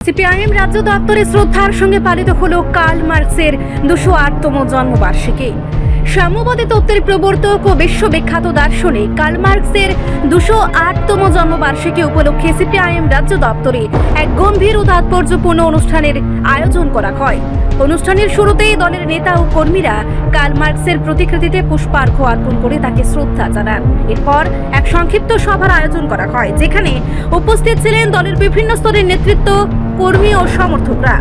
CPIM রাজ্য দপ্তরে শ্রদ্ধার সঙ্গে পালিত হলো কার্ল মার্কসের 208তম জন্মবার্ষিকী। সাম্যবাদী তত্ত্বের প্রবর্তক ও বিশ্ববিখ্যাত দার্শনিক কার্ল মার্কসের 208তম জন্মবার্ষিকী উপলক্ষে সিপিআইএম রাজ্য দপ্তরে এক গম্ভীর ও তাৎপর্যপূর্ণ অনুষ্ঠানের আয়োজন করা হয়। অনুষ্ঠানের শুরুতেই দলের নেতা ও কর্মীরা কার্ল মার্কসের প্রতিকৃতিতে পুষ্পার্ঘ্য অর্পণ করে তাকে শ্রদ্ধা জানান। এরপর এক সংক্ষিপ্ত সভার আয়োজন করা হয়, যেখানে উপস্থিত ছিলেন দলের বিভিন্ন স্তরের নেতৃত্ব, কর্মী ও সমর্থকরা।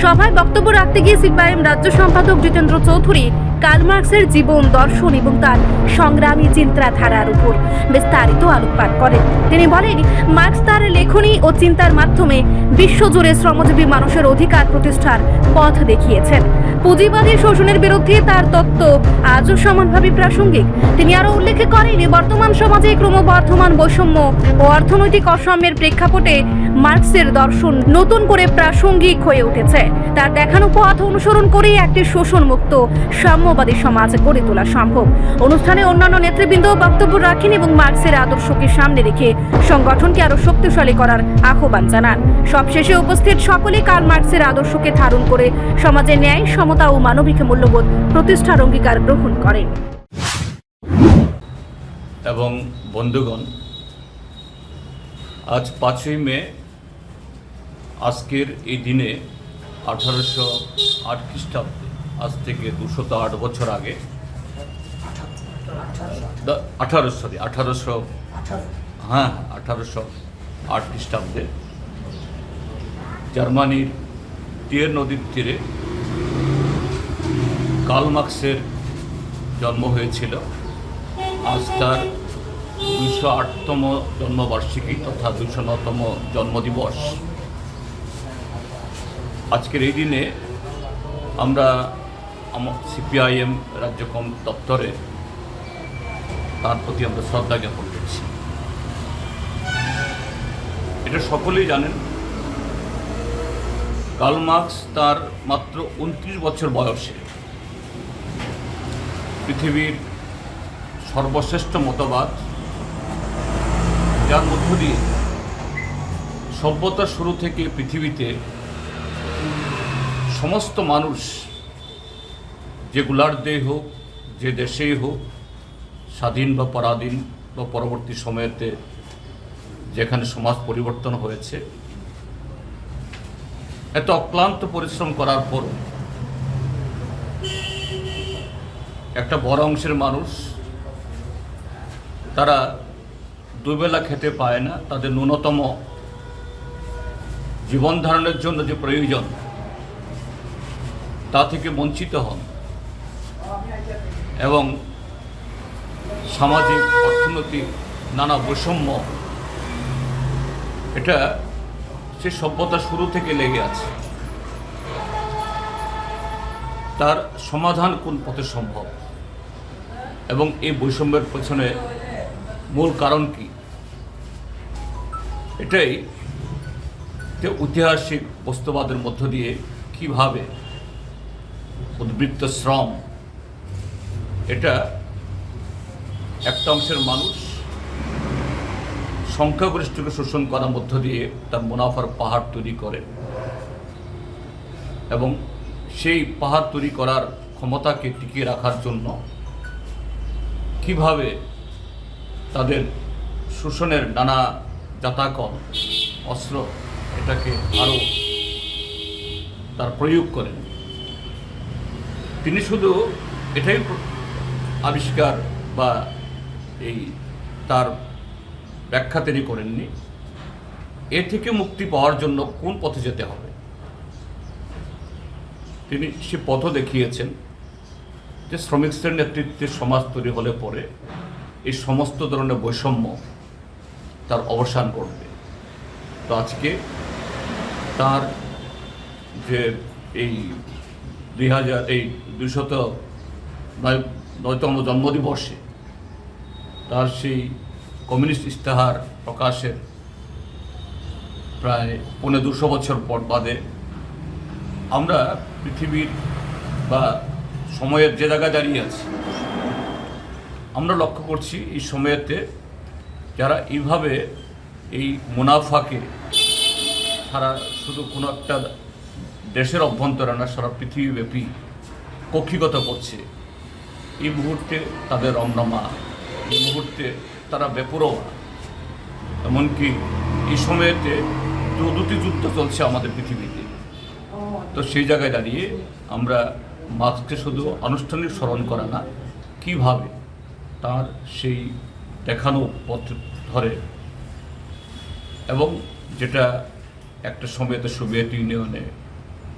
সভায় বক্তব্য রাখতে গিয়ে সিপিআইএম রাজ্য সম্পাদক জিতেন্দ্র চৌধুরী কার্ল মার্কসের জীবন দর্শন এবং তার সংগ্রামী চিন্তাধারার উপর বিস্তারিত আলোকপাত করেন। তিনি বলেন, মার্কস তার লেখনী ও চিন্তার মাধ্যমে বিশ্বজুড়ে শ্রমজীবী মানুষের অধিকার প্রতিষ্ঠার পথ দেখিয়েছেন। পুঁজিবাদী শোষণের বিরুদ্ধে তার তত্ত্ব আজও সমানভাবে প্রাসঙ্গিক। তিনি আরও উল্লেখ করেন, বর্তমান সমাজে ক্রমবর্ধমান বৈষম্য ও অর্থনৈতিক অসাম্যের প্রেক্ষাপটে মার্কসের দর্শন নতুন করে প্রাসঙ্গিক হয়ে উঠেছে। তার দেখানো পথ অনুসরণ করেই একটি শোষণমুক্ত সাম্যবাদী সমাজ গড়ে তোলা সম্ভব। অনুষ্ঠানে অন্যান্য নেতৃবৃন্দ বক্তব্য রাখেন এবং মার্কসের আদর্শকে সামনে রেখে সংগঠনকে আরো শক্তিশালী করার আহ্বান জানান। সবশেষে উপস্থিত সকলে কার্ল মার্কসের আদর্শকে ধারণ করে সমাজে ন্যায়, সমতা ও মানবিক মূল্যবোধ প্রতিষ্ঠার অঙ্গীকার গ্রহণ করেন। এবং বন্ধুগণ, আজ 5ই মে, আজকের এই দিনে 1808 খ্রিস্টাব্দে, আজ থেকে 208 বছর আগে, 1808 খ্রিস্টাব্দে জার্মানির টিয়ের নদীর তীরে কার্ল মার্কসের জন্ম হয়েছিল। আজ তার 208তম জন্মবার্ষিকী তথা 209তম জন্মদিবস। আজকের এই দিনে আমরা সিপিআইএম রাজ্য দপ্তরে তার প্রতি আমরা শ্রদ্ধা জ্ঞাপন করছি। এটা সকলেই জানেন, কার্ল মার্কস তার মাত্র 29 বছর বয়সে পৃথিবীর সর্বশ্রেষ্ঠ মতবাদ, যার মধ্য দিয়ে সভ্যতার শুরু থেকে পৃথিবীতে সমস্ত মানুষ, যে গোলার্ধেই হোক, যে দেশেই হোক, স্বাধীন বা পরাধীন বা পরবর্তী সময়েতে যেখানে সমাজ পরিবর্তন হয়েছে, এত অক্লান্ত পরিশ্রম করার পর একটা বড় অংশের মানুষ, তারা দুবেলা খেতে পায় না। তাদের ন্যূনতম জীবন ধারণের জন্য যে প্রয়োজন, তা থেকে বঞ্চিত হন এবং সামাজিক, অর্থনৈতিক নানা বৈষম্য, এটা সে সভ্যতা শুরু থেকে লেগে আছে। তার সমাধান কোন পথে সম্ভব এবং এই বৈষম্যের পেছনে মূল কারণ কি, এটাই যে ঐতিহাসিক বস্তুবাদের মধ্য দিয়ে কিভাবে উদ্বৃত্ত শ্রম, এটা একটা অংশের মানুষ সংখ্যাগরিষ্ঠকে শোষণ করার মধ্য দিয়ে তার মুনাফার পাহাড় তৈরি করে এবং সেই পাহাড় তৈরি করার ক্ষমতাকে টিকিয়ে রাখার জন্য কিভাবে তাদের শোষণের নানা জাতাকল, অস্ত্র, এটাকে আরও তার প্রয়োগ করেন। তিনি শুধু এটাই আবিষ্কার বা এই তার ব্যাখ্যা তিনি করেননি, এ থেকে মুক্তি পাওয়ার জন্য কোন পথে যেতে হবে তিনি সে পথও দেখিয়েছেন, যে শ্রমিকদের নেতৃত্বে সমাজ তৈরি হলে পরে এই সমস্ত ধরনের বৈষম্য তার অবসান করবে। তো আজকে তার যে এই 209তম জন্মদিবসে তার সেই কমিউনিস্ট ইশতেহার প্রকাশের প্রায় 250 বছর পর বাদে আমরা পৃথিবীর বা সময়ের যে জায়গায় দাঁড়িয়ে আছি, আমরা লক্ষ্য করছি এই সময়েতে যারা এইভাবে এই মুনাফাকে সারা শুধু কোনো একটা দেশের অভ্যন্তরে না, সারা পৃথিবীব্যাপী কক্ষিগত করছে। এই মুহূর্তে তাদের রমরমা, এই মুহূর্তে তারা বেপরোয়া। এমনকি এই সময়েতে দুটি যুদ্ধ চলছে আমাদের পৃথিবীতে। তো সেই জায়গায় দাঁড়িয়ে আমরা মার্ক্সকে শুধু আনুষ্ঠানিক স্মরণ করা না, কীভাবে তার সেই দেখানো পথ ধরে, এবং যেটা একটা সময়তে সোভিয়েত ইউনিয়নে,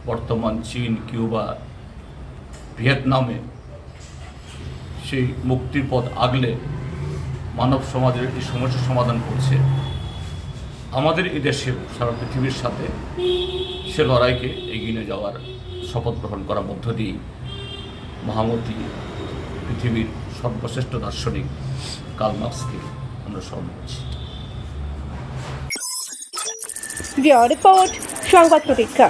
বর্তমান চীন, কিউবা, ভিয়েতনামে সেই মুক্তির পথ আগলে মানব সমাজের এই সমস্যার সমাধান করছে, আমাদের এই দেশেও সারা পৃথিবীর সাথে সে লড়াইকে এগিয়ে নিয়ে যাওয়ার শপথ গ্রহণ করার মধ্য দিয়েই মহামতি পৃথিবীর সর্বশ্রেষ্ঠ দার্শনিক কার্ল মার্ক্সকে আমরা স্মরণ করছি। রিপোর্ট সংবাদ প্রতীক্ষা।